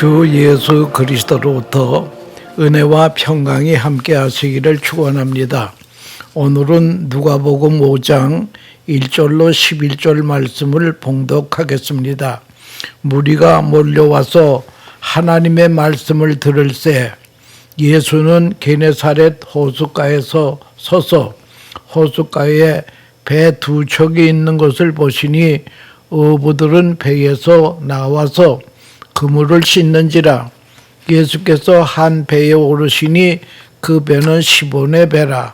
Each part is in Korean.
주 예수 그리스도로부터 은혜와 평강이 함께 하시기를 축원합니다. 오늘은 누가복음 5장 1절로 11절 말씀을 봉독하겠습니다. 무리가 몰려와서 하나님의 말씀을 들을새 예수는 게네사렛 호숫가에서 서서 호숫가에 배 두 척이 있는 것을 보시니 어부들은 배에서 나와서 그물을 씻는지라. 예수께서 한 배에 오르시니 그 배는 시몬의 배라.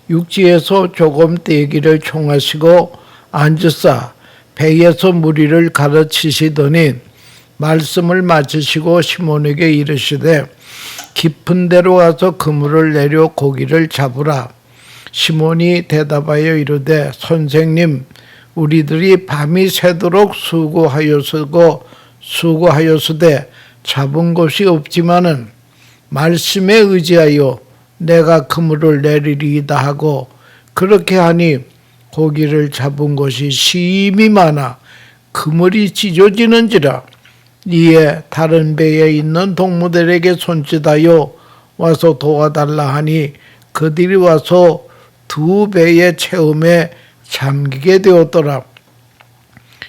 육지에서 조금 떼기를 총하시고 앉으사 배에서 무리를 가르치시더니 말씀을 마치시고 시몬에게 이르시되 깊은 데로 가서 그물을 내려 고기를 잡으라. 시몬이 대답하여 이르되 선생님, 우리들이 밤이 새도록 수고하였으되 잡은 것이 없지만은 말씀에 의지하여 내가 그물을 내리리이다 하고 그렇게 하니 고기를 잡은 것이 심히 많아 그물이 찢어지는지라. 이에 다른 배에 있는 동무들에게 손짓하여 와서 도와달라 하니 그들이 와서 두 배의 체험에 잠기게 되었더라.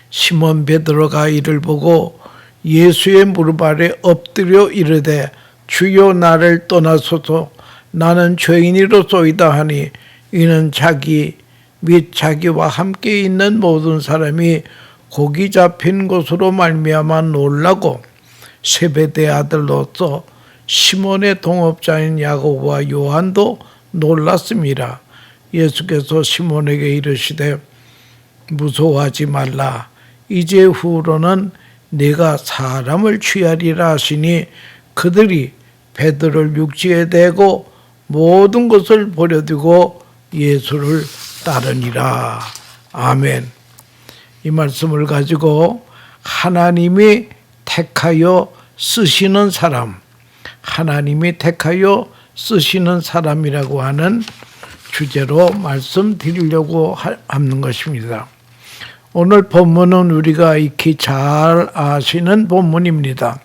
시몬 베드로가 이를 보고 예수의 무릎 아래 엎드려 이르되 주여 나를 떠나소서 나는 죄인이로소이다 하니 이는 자기 및 자기와 함께 있는 모든 사람이 고기 잡힌 것으로 말미암아 놀라고 세베대 아들로서 시몬의 동업자인 야고보와 요한도 놀랐습니다. 예수께서 시몬에게 이르시되 무서워하지 말라. 이제 후로는 네가 사람을 취하리라 하시니 그들이 베드로를 육지에 대고 모든 것을 버려두고 예수를 따르니라. 아멘. 이 말씀을 가지고 하나님이 택하여 쓰시는 사람, 하나님이 택하여 쓰시는 사람이라고 하는 주제로 말씀드리려고 하는 것입니다. 오늘 본문은 우리가 익히 잘 아시는 본문입니다.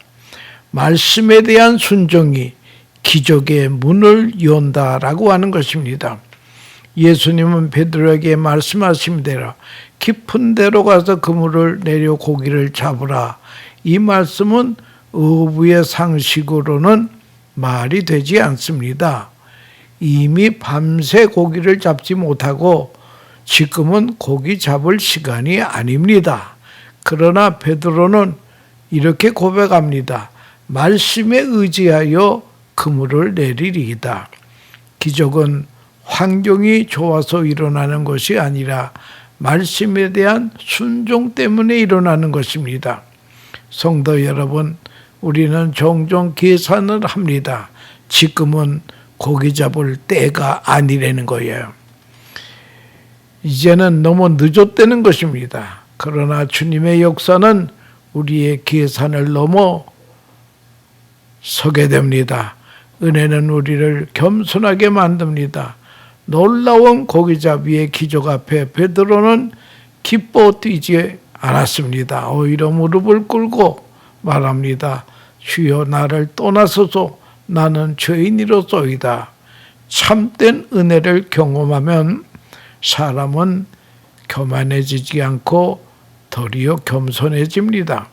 말씀에 대한 순종이 기적의 문을 연다라고 하는 것입니다. 예수님은 베드로에게 말씀하신 대로 깊은 데로 가서 그물을 내려 고기를 잡으라. 이 말씀은 어부의 상식으로는 말이 되지 않습니다. 이미 밤새 고기를 잡지 못하고 지금은 고기 잡을 시간이 아닙니다. 그러나 베드로는 이렇게 고백합니다. 말씀에 의지하여 그물을 내리리이다. 기적은 환경이 좋아서 일어나는 것이 아니라 말씀에 대한 순종 때문에 일어나는 것입니다. 성도 여러분, 우리는 종종 계산을 합니다. 지금은 고기 잡을 때가 아니라는 거예요. 이제는 너무 늦었다는 것입니다. 그러나 주님의 역사는 우리의 계산을 넘어 서게 됩니다. 은혜는 우리를 겸손하게 만듭니다. 놀라운 고기잡이의 기적 앞에 베드로는 기뻐 뛰지 않았습니다. 오히려 무릎을 꿇고 말합니다. 주여 나를 떠나소서 나는 죄인이로소이다. 참된 은혜를 경험하면 사람은 교만해지지 않고 도리어 겸손해집니다.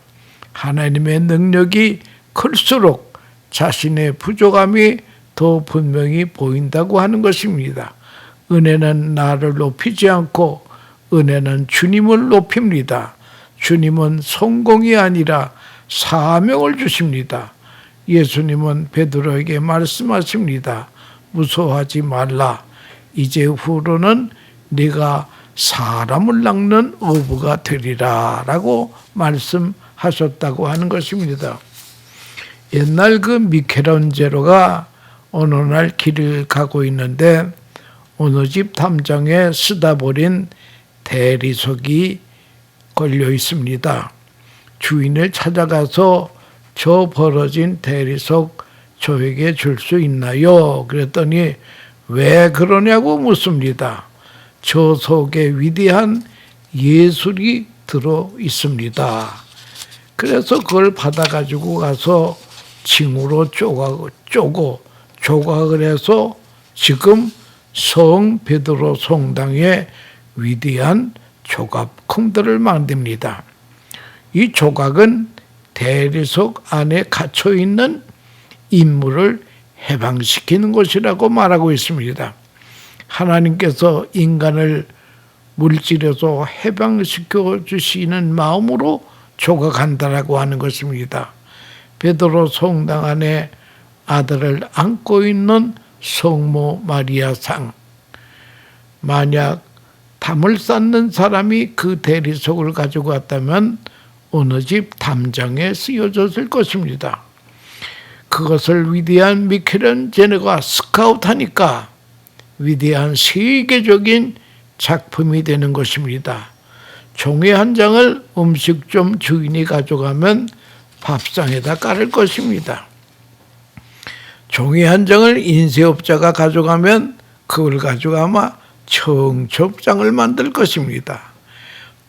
하나님의 능력이 클수록 자신의 부족함이 더 분명히 보인다고 하는 것입니다. 은혜는 나를 높이지 않고 은혜는 주님을 높입니다. 주님은 성공이 아니라 사명을 주십니다. 예수님은 베드로에게 말씀하십니다. 무서워하지 말라. 이제 후로는 네가 사람을 낚는 어부가 되리라 라고 말씀하셨다고 하는 것입니다. 옛날 그 미켈란젤로가 어느 날 길을 가고 있는데 어느 집 담장에 쓰다 버린 대리석이 걸려 있습니다. 주인을 찾아가서 저 벌어진 대리석 저에게 줄 수 있나요? 그랬더니 왜 그러냐고 묻습니다. 저 속에 위대한 예술이 들어 있습니다. 그래서 그걸 받아가지고 가서 징으로 쪼고 조각을 해서 지금 성 베드로 성당에 위대한 조각품들을 만듭니다. 이 조각은 대리석 안에 갇혀 있는 인물을 해방시키는 것이라고 말하고 있습니다. 하나님께서 인간을 물질에서 해방시켜 주시는 마음으로 조각한다라고 하는 것입니다. 베드로 성당 안에 아들을 안고 있는 성모 마리아 상. 만약 담을 쌓는 사람이 그 대리석을 가지고 왔다면 어느 집 담장에 쓰여졌을 것입니다. 그것을 위대한 미켈란젤로가 스카웃하니까 위대한 세계적인 작품이 되는 것입니다. 종이 한 장을 음식점 주인이 가져가면 밥상에다 깔을 것입니다. 종이 한 장을 인쇄업자가 가져가면 그걸 가지고 아마 청첩장을 만들 것입니다.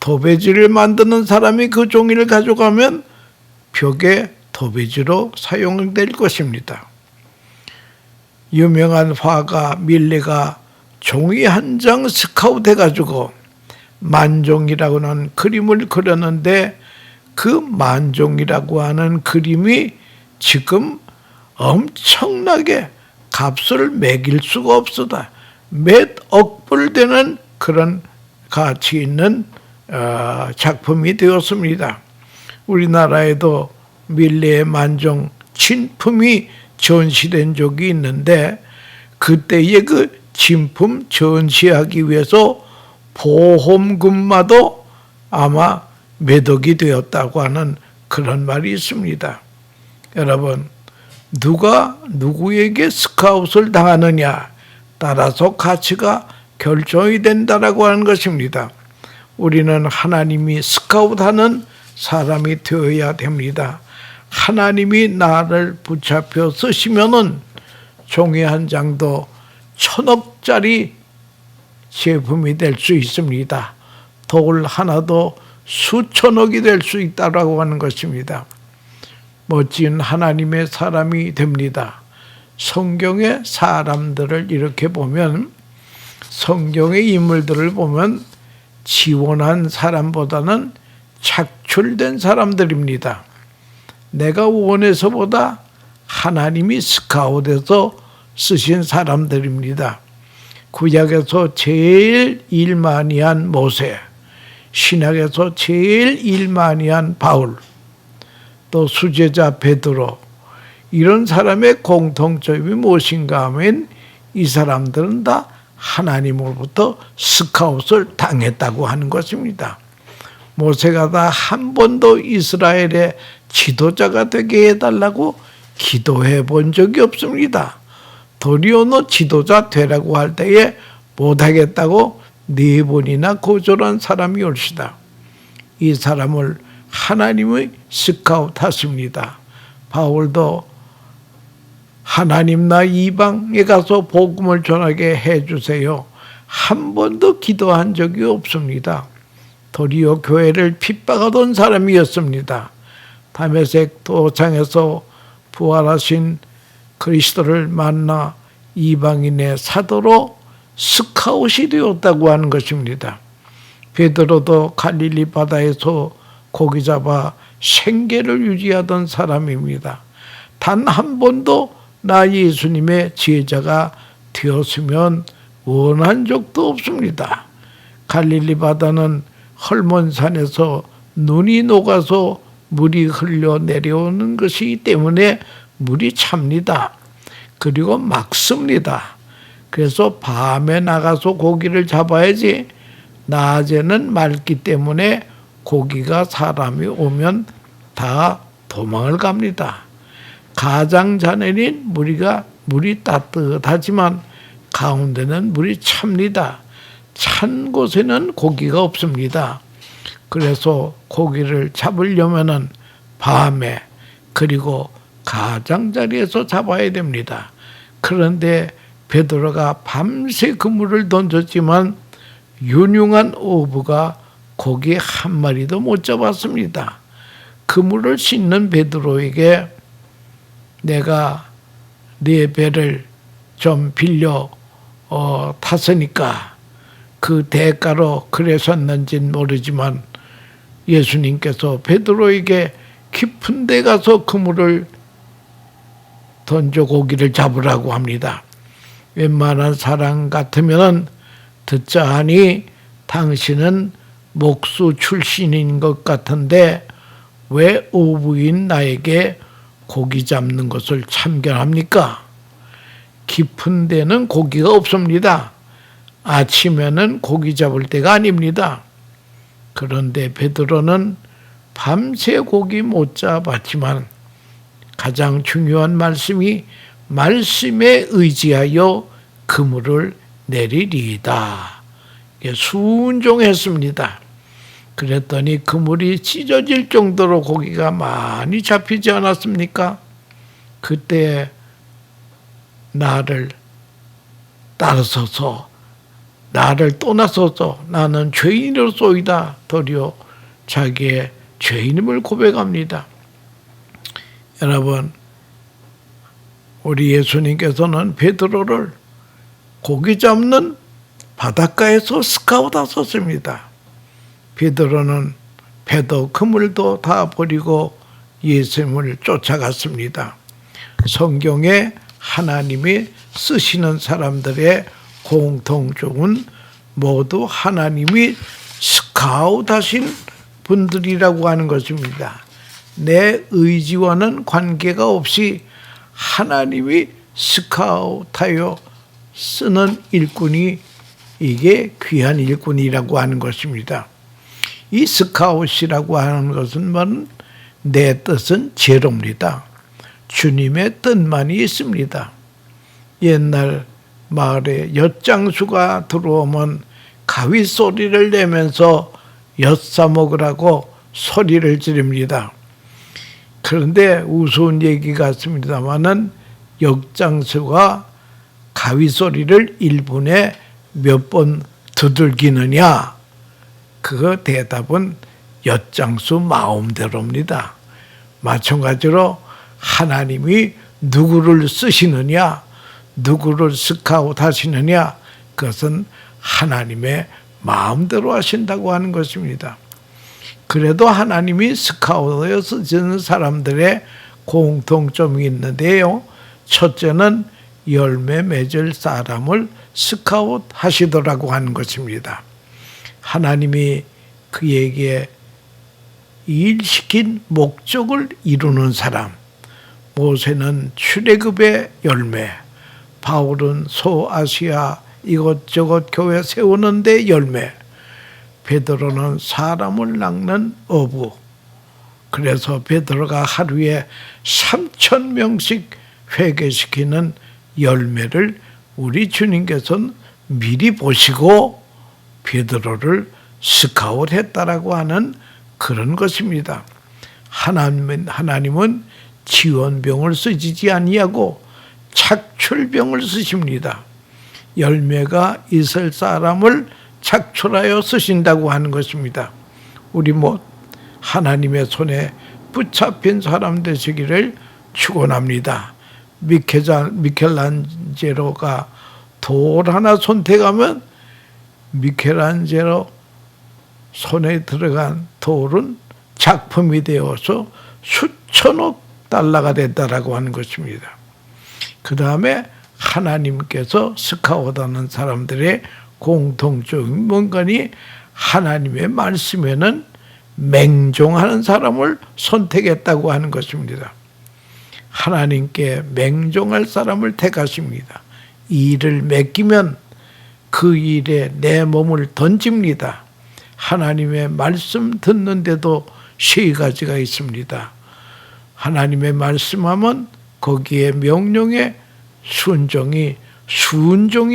도배지를 만드는 사람이 그 종이를 가져가면 벽에 도배지로 사용될 것입니다. 유명한 화가 밀레가 종이 한 장 스카웃 해가지고 만종이라고 하는 그림을 그렸는데 그 만종이라고 하는 그림이 지금 엄청나게 값을 매길 수가 없었다. 몇 억불 되는 그런 가치 있는 작품이 되었습니다. 우리나라에도 밀레의 만종 진품이 전시된 적이 있는데 그때의 그 진품 전시하기 위해서 보험금마도 아마 몇 억이 되었다고 하는 그런 말이 있습니다. 여러분, 누가 누구에게 스카웃을 당하느냐 따라서 가치가 결정이 된다라고 하는 것입니다. 우리는 하나님이 스카웃하는 사람이 되어야 됩니다. 하나님이 나를 붙잡혀 쓰시면은 종이 한 장도 1,000억짜리 제품이 될 수 있습니다. 돌 하나도 수천억이 될 수 있다라고 하는 것입니다. 멋진 하나님의 사람이 됩니다. 성경의 사람들을 이렇게 보면, 성경의 인물들을 보면 지원한 사람보다는 착출된 사람들입니다. 내가 원해서보다 하나님이 스카웃해서 쓰신 사람들입니다. 구약에서 제일 일 많이 한 모세, 신약에서 제일 일 많이 한 바울, 또 수제자 베드로, 이런 사람의 공통점이 무엇인가 하면 이 사람들은 다 하나님으로부터 스카웃을 당했다고 하는 것입니다. 모세가 다 한 번도 이스라엘의 지도자가 되게 해달라고 기도해 본 적이 없습니다. 도리어 너 지도자 되라고 할 때에 못하겠다고 4번이나 거절한 사람이 올시다. 이 사람을 하나님의 스카웃하십니다. 바울도 하나님 나 이방에 가서 복음을 전하게 해주세요. 한 번도 기도한 적이 없습니다. 도리어 교회를 핍박하던 사람이었습니다. 다메섹 도창에서 부활하신 그리스도를 만나 이방인의 사도로 스카웃이 되었다고 하는 것입니다. 베드로도 갈릴리 바다에서 고기 잡아 생계를 유지하던 사람입니다. 단 한 번도 나 예수님의 제자가 되었으면 원한 적도 없습니다. 갈릴리 바다는 헐몬산에서 눈이 녹아서 물이 흘러 내려오는 것이기 때문에 물이 찹니다. 그리고 막습니다. 그래서 밤에 나가서 고기를 잡아야지 낮에는 맑기 때문에 고기가 사람이 오면 다 도망을 갑니다. 가장자내린 물이 따뜻하지만 가운데는 물이 찹니다. 찬 곳에는 고기가 없습니다. 그래서 고기를 잡으려면은 밤에 그리고 가장자리에서 잡아야 됩니다. 그런데 베드로가 밤새 그물을 던졌지만 유능한 어부가 고기 한 마리도 못 잡았습니다. 그물을 씻는 베드로에게 내가 네 배를 좀 빌려 탔으니까 그 대가로 그랬었는지는 모르지만 예수님께서 베드로에게 깊은 데 가서 그물을 던져 고기를 잡으라고 합니다. 웬만한 사람 같으면 듣자 하니 당신은 목수 출신인 것 같은데 왜 어부인 나에게 고기 잡는 것을 참견합니까? 깊은 데는 고기가 없습니다. 아침에는 고기 잡을 때가 아닙니다. 그런데 베드로는 밤새 고기 못 잡았지만 가장 중요한 말씀이 말씀에 의지하여 그물을 내리리이다. 순종했습니다. 그랬더니 그물이 찢어질 정도로 고기가 많이 잡히지 않았습니까? 그때 나를 따라서서 나를 떠나서서 나는 죄인으로소이다. 도리어 자기의 죄인임을 고백합니다. 여러분, 우리 예수님께서는 베드로를 고기 잡는 바닷가에서 스카우트하셨습니다. 베드로는 배도 그물도 다 버리고 예수님을 쫓아갔습니다. 성경에 하나님이 쓰시는 사람들의 공통점은 모두 하나님이 스카우트하신 분들이라고 하는 것입니다. 내 의지와는 관계가 없이 하나님이 스카우트하여 쓰는 일꾼이 이게 귀한 일꾼이라고 하는 것입니다. 이 스카웃이라고 하는 것은 내 뜻은 제로입니다. 주님의 뜻만이 있습니다. 옛날 마을에 엿장수가 들어오면 가위 소리를 내면서 엿 싸먹으라고 소리를 지릅니다. 그런데 우스운 얘기 같습니다마는 엿장수가 가위 소리를 1분에 몇 번 두들기느냐? 그 대답은 엿장수 마음대로입니다. 마찬가지로 하나님이 누구를 쓰시느냐, 누구를 스카웃 하시느냐, 그것은 하나님의 마음대로 하신다고 하는 것입니다. 그래도 하나님이 스카웃하여 쓰시는 사람들의 공통점이 있는데요. 첫째는 열매 맺을 사람을 스카웃 하시더라고 하는 것입니다. 하나님이 그에게 일시킨 목적을 이루는 사람, 모세는 출애굽의 열매, 바울은 소아시아 이것저것 교회 세우는데 열매, 베드로는 사람을 낚는 어부. 그래서 베드로가 하루에 3,000명씩 회개시키는 열매를 우리 주님께서는 미리 보시고 베드로를 스카웃했다라고 하는 그런 것입니다. 하나님은 지원병을 쓰지 아니하고 착출병을 쓰십니다. 열매가 있을 사람을 착출하여 쓰신다고 하는 것입니다. 우리 하나님의 손에 붙잡힌 사람 되시기를 축원합니다. 미켈란젤로가 돌 하나 선택하면 미켈란젤로 손에 들어간 돌은 작품이 되어서 수천억 달러가 된다라고 하는 것입니다. 그 다음에 하나님께서 스카웃하는 사람들의 공통적인 뭔가니 하나님의 말씀에는 맹종하는 사람을 선택했다고 하는 것입니다. 하나님께 맹종할 사람을 택하십니다. 일을 맡기면 그 일에 내 몸을 던집니다. 하나님의 말씀 듣는데도 3가지가 있습니다. 하나님의 말씀하면 거기에 명령에 순종이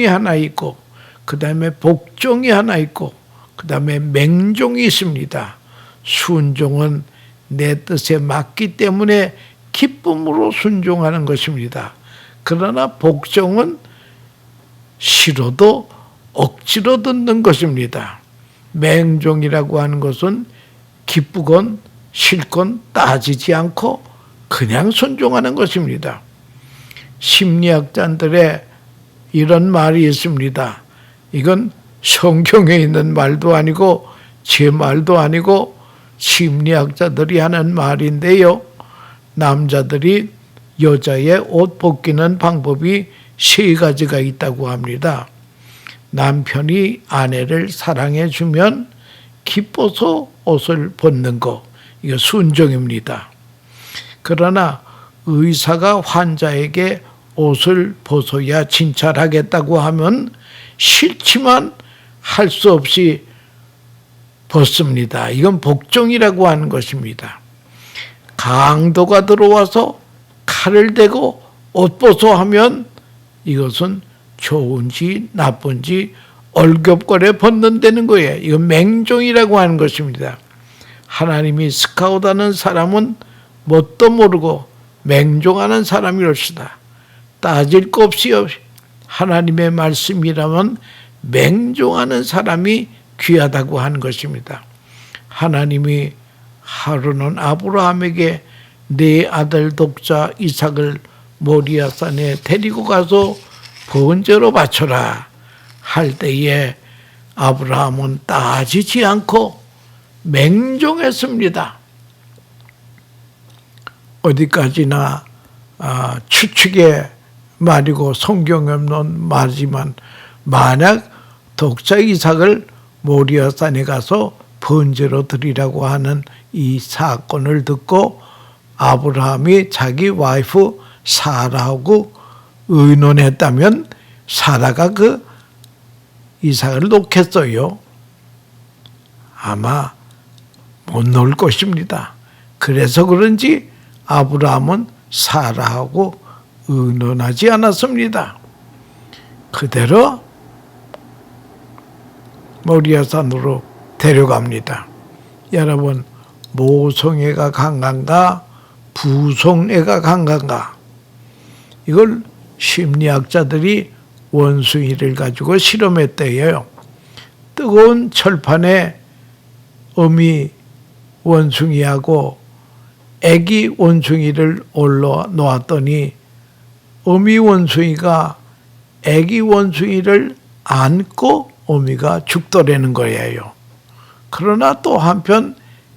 하나 있고, 그 다음에 복종이 하나 있고, 그 다음에 맹종이 있습니다. 순종은 내 뜻에 맞기 때문에 기쁨으로 순종하는 것입니다. 그러나 복종은 싫어도 억지로 듣는 것입니다. 맹종이라고 하는 것은 기쁘건 싫건 따지지 않고 그냥 순종하는 것입니다. 심리학자들의 이런 말이 있습니다. 이건 성경에 있는 말도 아니고 제 말도 아니고 심리학자들이 하는 말인데요. 남자들이 여자의 옷 벗기는 방법이 3가지가 있다고 합니다. 남편이 아내를 사랑해 주면 기뻐서 옷을 벗는 거, 이거 순종입니다. 그러나 의사가 환자에게 옷을 벗어야 진찰하겠다고 하면 싫지만 할 수 없이 벗습니다. 이건 복종이라고 하는 것입니다. 강도가 들어와서 칼을 대고 옷 벗어 하면 이것은 좋은지 나쁜지 얼겹거려 벗는다는 거예요. 이건 맹종이라고 하는 것입니다. 하나님이 스카우트하는 사람은 뭣도 모르고 맹종하는 사람이었다. 따질 것 없이 하나님의 말씀이라면 맹종하는 사람이 귀하다고 하는 것입니다. 하나님이 하루는 아브라함에게 내 아들 독자 이삭을 모리아산에 데리고 가서 번제로 바쳐라 할 때에 아브라함은 따지지 않고 맹종했습니다. 어디까지나 추측의 말이고 성경에 없는 말이지만 만약 독자 이삭을 모리아산에 가서 번제로 드리라고 하는 이 사건을 듣고 아브라함이 자기 와이프 사라하고 의논했다면 사라가 그 이삭을 놓겠어요? 아마 못 놓을 것입니다. 그래서 그런지 아브라함은 사라하고 의논하지 않았습니다. 그대로 모리아산으로 데려갑니다. 여러분, 모성애가 강한가 부성애가 강한가, 이걸 심리학자들이 원숭이를 가지고 실험했대요. 뜨거운 철판에 어미 원숭이하고 애기 원숭이를 올려 놓았더니 어미 원숭이가 애기 원숭이를 안고 어미가 죽더라는 거예요. 그러나 또 한편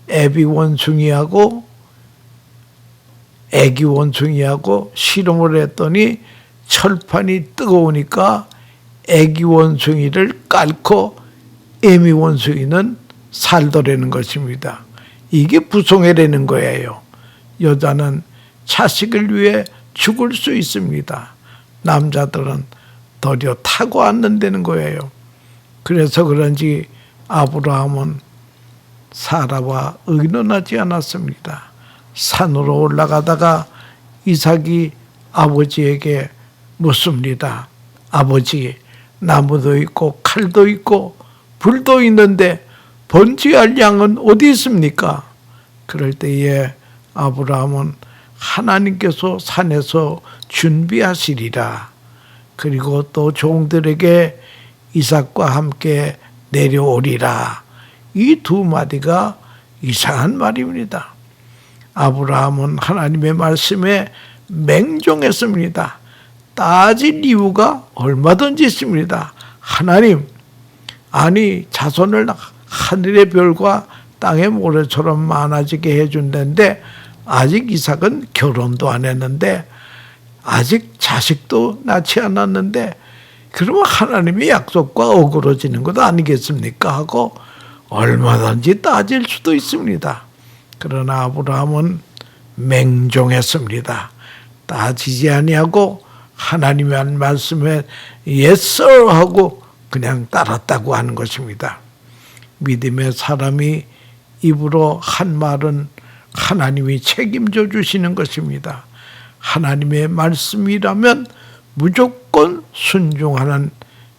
애비 원숭이하고 애기 원숭이하고 실험을 했더니 철판이 뜨거우니까 애기 원숭이를 깔고 애미 원숭이는 살더라는 것입니다. 이게 부성애라는 거예요. 여자는 자식을 위해 죽을 수 있습니다. 남자들은 도리어 타고 앉는다는 거예요. 그래서 그런지 아브라함은 사라와 의논하지 않았습니다. 산으로 올라가다가 이삭이 아버지에게 묻습니다. 아버지, 나무도 있고 칼도 있고 불도 있는데 번제할 양은 어디 있습니까? 그럴 때에 아브라함은 하나님께서 산에서 준비하시리라. 그리고 또 종들에게 이삭과 함께 내려오리라. 이 2마디가 이상한 말입니다. 아브라함은 하나님의 말씀에 맹종했습니다. 따질 이유가 얼마든지 있습니다. 하나님, 아니 자손을 하늘의 별과 땅의 모래처럼 많아지게 해준다는데 아직 이삭은 결혼도 안 했는데 아직 자식도 낳지 않았는데 그러면 하나님의 약속과 어그러지는 것 아니겠습니까? 하고 얼마든지 따질 수도 있습니다. 그러나 아브라함은 맹종했습니다. 따지지 아니하고 하나님의 한 말씀에 yes sir 하고 그냥 따랐다고 하는 것입니다. 믿음의 사람이 입으로 한 말은 하나님이 책임져 주시는 것입니다. 하나님의 말씀이라면 무조건 순종하는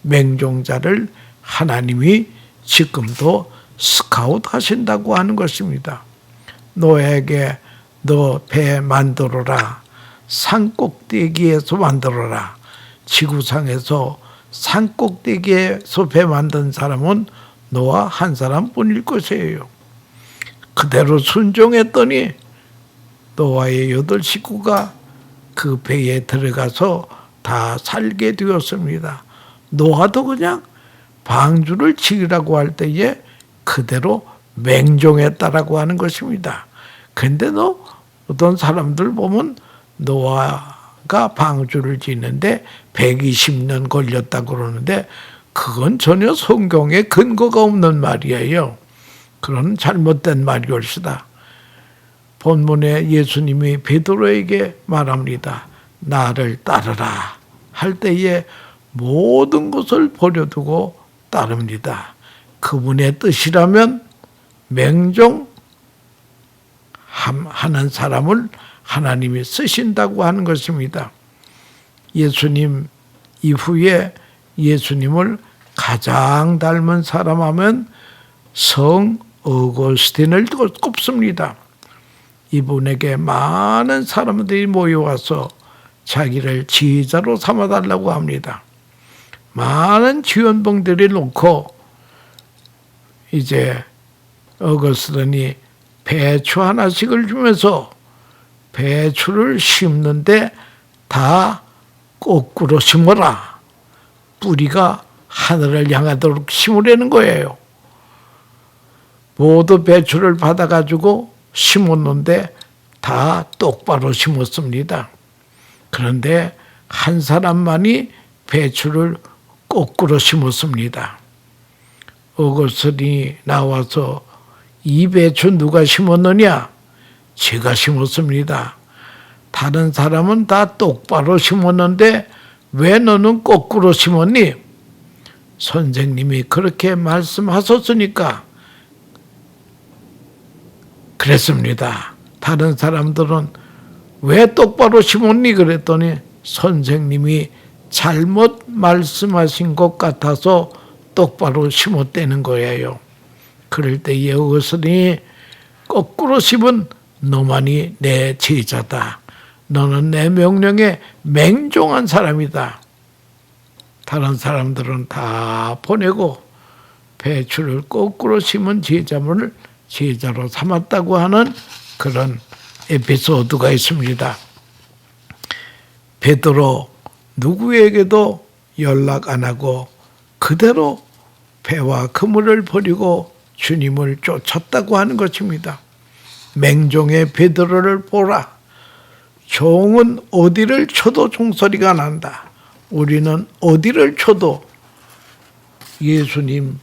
맹종자를 하나님이 지금도 스카우트 하신다고 하는 것입니다. 노아에게 너 배 만들어라. 산꼭대기에서 만들어라. 지구상에서 산꼭대기에서 배 만든 사람은 노아 한 사람뿐일 것이에요. 그대로 순종했더니 노아의 8 식구가 그 배에 들어가서 다 살게 되었습니다. 노아도 그냥 방주를 지으라고 할 때에 그대로 맹종했다라고 하는 것입니다. 근데 어떤 사람들 보면 노아가 방주를 짓는데 120년 걸렸다고 그러는데 그건 전혀 성경에 근거가 없는 말이에요. 그런 잘못된 말이올시다. 본문에 예수님이 베드로에게 말합니다. 나를 따르라 할 때에 모든 것을 버려두고 따릅니다. 그분의 뜻이라면 맹종하는 사람을 하나님이 쓰신다고 하는 것입니다. 예수님 이후에 예수님을 가장 닮은 사람 하면 성 어거스틴을 꼽습니다. 이분에게 많은 사람들이 모여와서 자기를 지휘자로 삼아달라고 합니다. 많은 지원봉들을 놓고 이제 어거스틴이 배추 하나씩을 주면서 배추를 심는데 다 거꾸로 심어라. 뿌리가 하늘을 향하도록 심으라는 거예요. 모두 배추를 받아가지고 심었는데 다 똑바로 심었습니다. 그런데 한 사람만이 배추를 거꾸로 심었습니다. 어거스틴이 나와서 이 배추 누가 심었느냐? 제가 심었습니다. 다른 사람은 다 똑바로 심었는데 왜 너는 거꾸로 심었니? 선생님이 그렇게 말씀하셨으니까 그랬습니다. 다른 사람들은 왜 똑바로 심었니? 그랬더니 선생님이 잘못 말씀하신 것 같아서 똑바로 심었다는 거예요. 그럴 때에 어거스틴이 거꾸로 심은 너만이 내 제자다. 너는 내 명령에 맹종한 사람이다. 다른 사람들은 다 보내고 배추를 거꾸로 심은 제자를 제자로 삼았다고 하는 그런 에피소드가 있습니다. 베드로 누구에게도 연락 안 하고 그대로 배와 그물을 버리고 주님을 쫓았다고 하는 것입니다. 맹종의 베드로를 보라. 종은 어디를 쳐도 종소리가 난다. 우리는 어디를 쳐도 예수님을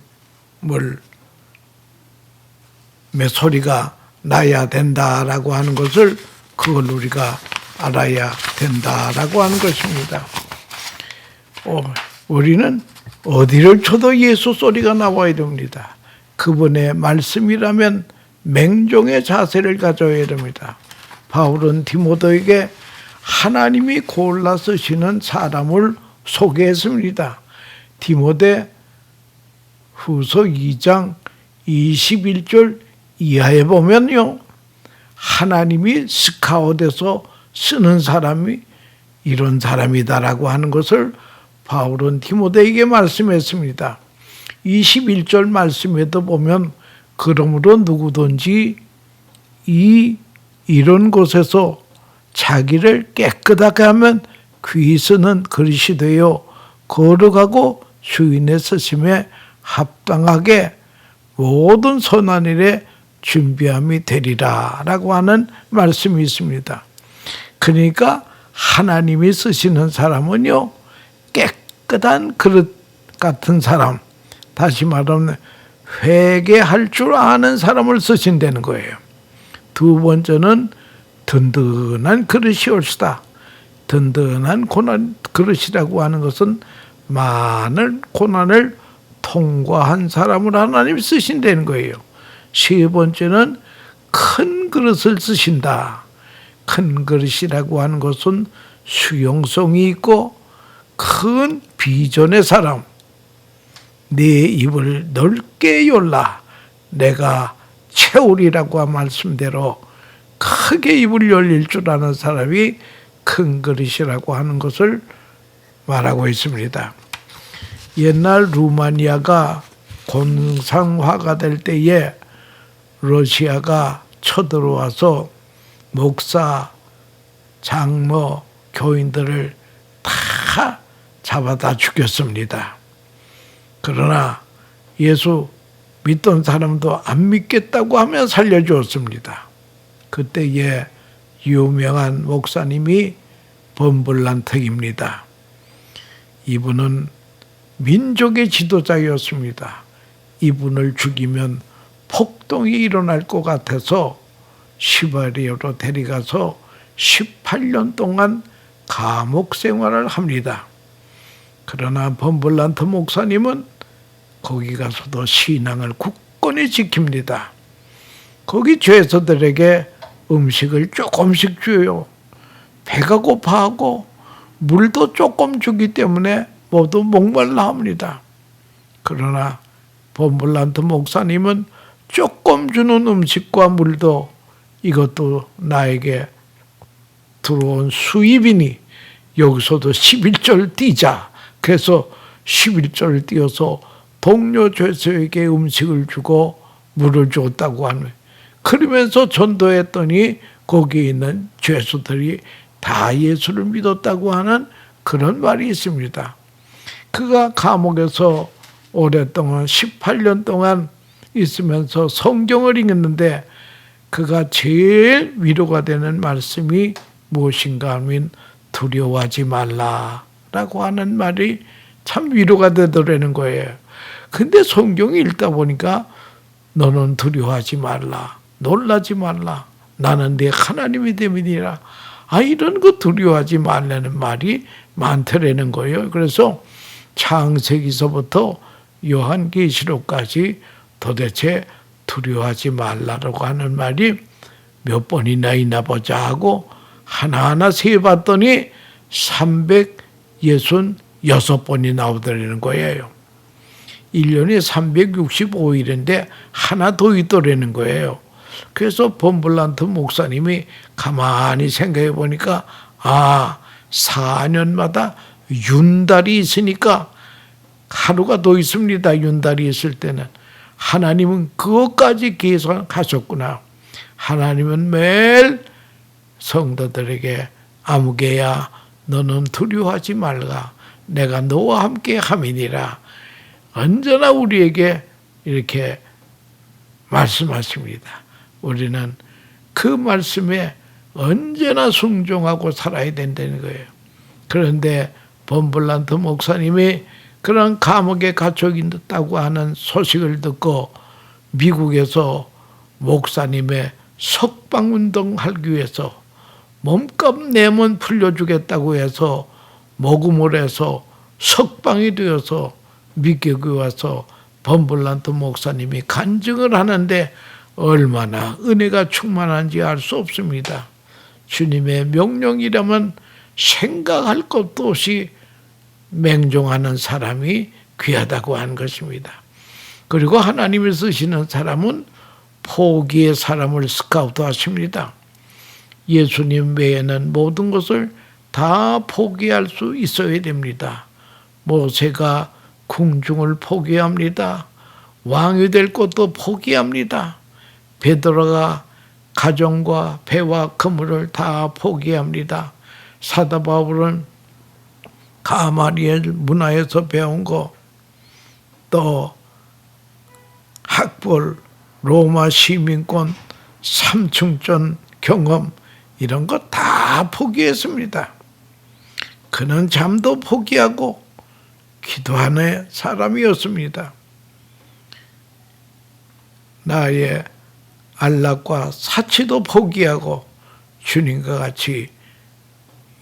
소리가 나야 된다라고 하는 것을 그걸 우리가 알아야 된다라고 하는 것입니다. 우리는 어디를 쳐도 예수 소리가 나와야 됩니다. 그분의 말씀이라면 맹종의 자세를 가져야 됩니다. 바울은 디모데에게 하나님이 골라 쓰시는 사람을 소개했습니다. 디모데 후서 2장 21절 이하에 보면요. 하나님이 스카웃해서 쓰는 사람이 이런 사람이다라고 하는 것을 바울은 디모데에게 말씀했습니다. 21절 말씀에도 보면 그러므로 누구든지 이런 곳에서 자기를 깨끗하게 하면 귀 쓰는 그릇이 되어 거룩하고 주인의 쓰심에 합당하게 모든 선한 일에 준비함이 되리라 라고 하는 말씀이 있습니다. 그러니까 하나님이 쓰시는 사람은요, 깨끗한 그릇 같은 사람, 다시 말하면 회개할 줄 아는 사람을 쓰신다는 거예요. 두 번째는 든든한 그릇이 올시다. 든든한 고난 그릇이라고 하는 것은 많은 고난을 통과한 사람을 하나님 쓰신다는 거예요. 세 번째는 큰 그릇을 쓰신다. 큰 그릇이라고 하는 것은 수용성이 있고 큰 비전의 사람, 네 입을 넓게 열라 내가 채우리라고 한 말씀대로 크게 입을 열릴 줄 아는 사람이 큰 그릇이라고 하는 것을 말하고 있습니다. 옛날 루마니아가 공상화가 될 때에 러시아가 쳐들어와서 목사, 장로, 교인들을 다 잡아다 죽였습니다. 그러나 예수 믿던 사람도 안 믿겠다고 하면 살려주었습니다. 그때에 유명한 목사님이 범블란트입니다. 이분은 민족의 지도자였습니다. 이분을 죽이면 폭동이 일어날 것 같아서 시베리아로 데려가서 18년 동안 감옥 생활을 합니다. 그러나 범블란트 목사님은 거기 가서도 신앙을 굳건히 지킵니다. 거기 죄수들에게 음식을 조금씩 줘요. 배가 고파하고 물도 조금 주기 때문에 모두 목말라 합니다. 그러나 범블란트 목사님은 조금 주는 음식과 물도 이것도 나에게 들어온 수입이니 여기서도 11절 띄자. 그래서 11절 띄어서 동료 죄수에게 음식을 주고 물을 줬다고 하는 거예요. 그러면서 전도했더니 거기에 있는 죄수들이 다 예수를 믿었다고 하는 그런 말이 있습니다. 그가 감옥에서 오랫동안 18년 동안 있으면서 성경을 읽는데 그가 제일 위로가 되는 말씀이 무엇인가 하면 두려워하지 말라라고 하는 말이 참 위로가 되더라는 거예요. 근데 성경 읽다 보니까 너는 두려워하지 말라, 놀라지 말라, 나는 네 하나님이 됨이니라. 이런 거 두려워하지 말라는 말이 많더라는 거예요. 그래서 창세기서부터 요한계시록까지 도대체 두려워하지 말라라고 하는 말이 몇 번이나 있나 보자 하고 하나하나 세봤더니 366번이 나오더라는 거예요. 1년에 365일인데 하나 더 있더라는 거예요. 그래서 범블란트 목사님이 가만히 생각해 보니까 4년마다 윤달이 있으니까 하루가 더 있습니다. 윤달이 있을 때는. 하나님은 그것까지 계산하셨구나. 하나님은 매일 성도들에게 아무개야 너는 두려워하지 말라. 내가 너와 함께 함이니라. 언제나 우리에게 이렇게 말씀하십니다. 우리는 그 말씀에 언제나 순종하고 살아야 된다는 거예요. 그런데 범블란트 목사님이 그런 감옥에 갇혀 있다고 하는 소식을 듣고 미국에서 목사님의 석방운동 하기 위해서 몸값 내면 풀려주겠다고 해서 모금을 해서 석방이 되어서 미국에 와서 범블란트 목사님이 간증을 하는데 얼마나 은혜가 충만한지 알 수 없습니다. 주님의 명령이라면 생각할 것도 없이 맹종하는 사람이 귀하다고 하는 것입니다. 그리고 하나님이 쓰시는 사람은 포기의 사람을 스카우트 하십니다. 예수님 외에는 모든 것을 다 포기할 수 있어야 됩니다. 모세가 궁중을 포기합니다. 왕이 될 것도 포기합니다. 베드로가 가정과 배와 그물을 다 포기합니다. 사도 바울은 가마리엘 문화에서 배운 거, 또 학벌, 로마 시민권, 삼층전 경험 이런 거 다 포기했습니다. 그는 잠도 포기하고 기도하는 사람이었습니다. 나의 안락과 사치도 포기하고 주님과 같이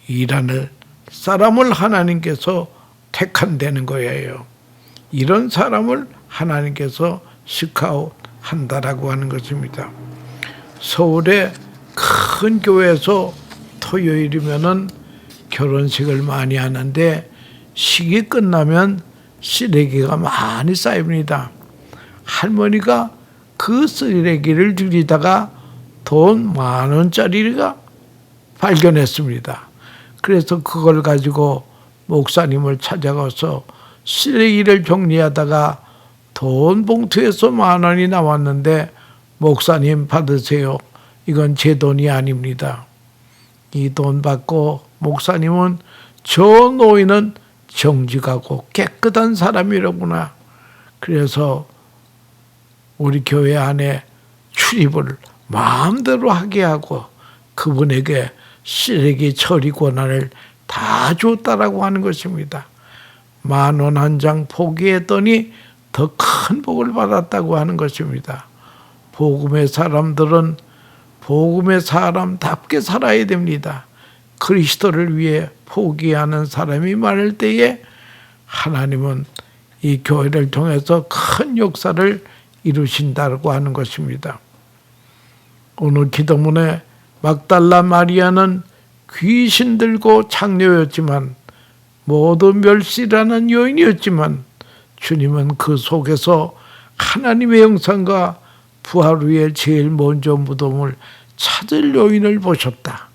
일하는 사람을 하나님께서 택한다는 거예요. 이런 사람을 하나님께서 스카웃 한다라고 하는 것입니다. 서울의 큰 교회에서 토요일이면은 결혼식을 많이 하는데 식이 끝나면 쓰레기가 많이 쌓입니다. 할머니가 그 쓰레기를 줄이다가 돈 10,000원짜리가 발견했습니다. 그래서 그걸 가지고 목사님을 찾아가서 쓰레기를 정리하다가 돈 봉투에서 10,000원이 나왔는데 목사님 받으세요. 이건 제 돈이 아닙니다. 이 돈 받고 목사님은 저 노인은 정직하고 깨끗한 사람이로구나. 그래서 우리 교회 안에 출입을 마음대로 하게 하고 그분에게 쓰레기 처리 권한을 다 줬다라고 하는 것입니다. 10,000원 한 장 포기했더니 더 큰 복을 받았다고 하는 것입니다. 복음의 사람들은 복음의 사람답게 살아야 됩니다. 그리스도를 위해 포기하는 사람이 많을 때에 하나님은 이 교회를 통해서 큰 역사를 이루신다고 하는 것입니다. 오늘 기도문에 막달라 마리아는 귀신 들고 장녀였지만 모두 멸시라는 여인이었지만 주님은 그 속에서 하나님의 형상과 부활 후에 제일 먼저 무덤을 찾을 요인을 보셨다.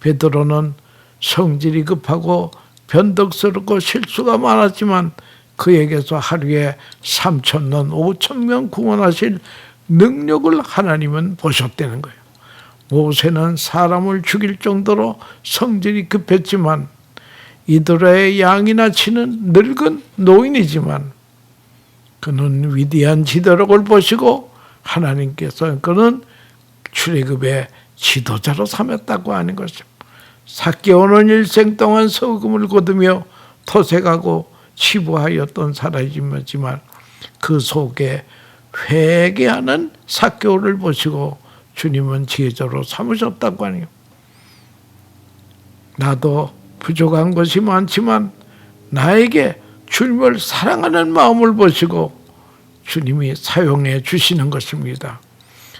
베드로는 성질이 급하고 변덕스럽고 실수가 많았지만 그에게서 하루에 3,000명, 5,000명 구원하실 능력을 하나님은 보셨다는 거예요. 모세는 사람을 죽일 정도로 성질이 급했지만 이스라엘의 양이나 치는 늙은 노인이지만 그는 위대한 지도력을 보시고 하나님께서 그는 출애굽의 지도자로 삼았다고 하는 것입니다. 삭개오는 일생 동안 소금을 거두며 토색하고 치부하였던 사람이지만 그 속에 회개하는 삭개오를 보시고 주님은 제자로 삼으셨다고 하네요. 나도 부족한 것이 많지만 나에게 주님을 사랑하는 마음을 보시고 주님이 사용해 주시는 것입니다.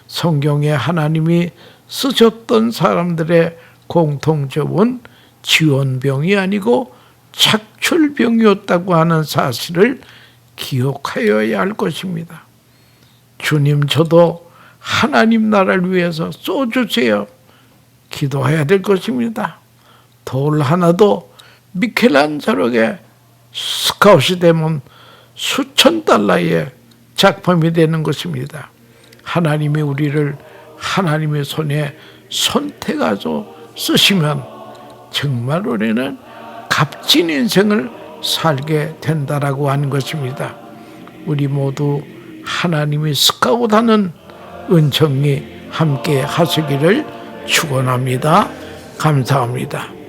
성경에 하나님이 쓰셨던 사람들의 공통점은 지원병이 아니고 착출병이었다고 하는 사실을 기억하여야 할 것입니다. 주님, 저도 하나님 나라를 위해서 쏘주세요. 기도해야 될 것입니다. 돌 하나도 미켈란젤로에게 스카웃이 되면 수천 달러의 작품이 되는 것입니다. 하나님이 우리를 하나님의 손에 선택하셔 쓰시면 정말 우리는 값진 인생을 살게 된다라고 하는 것입니다. 우리 모두 하나님이 스카웃하는 은총이 함께 하시기를 축원합니다. 감사합니다.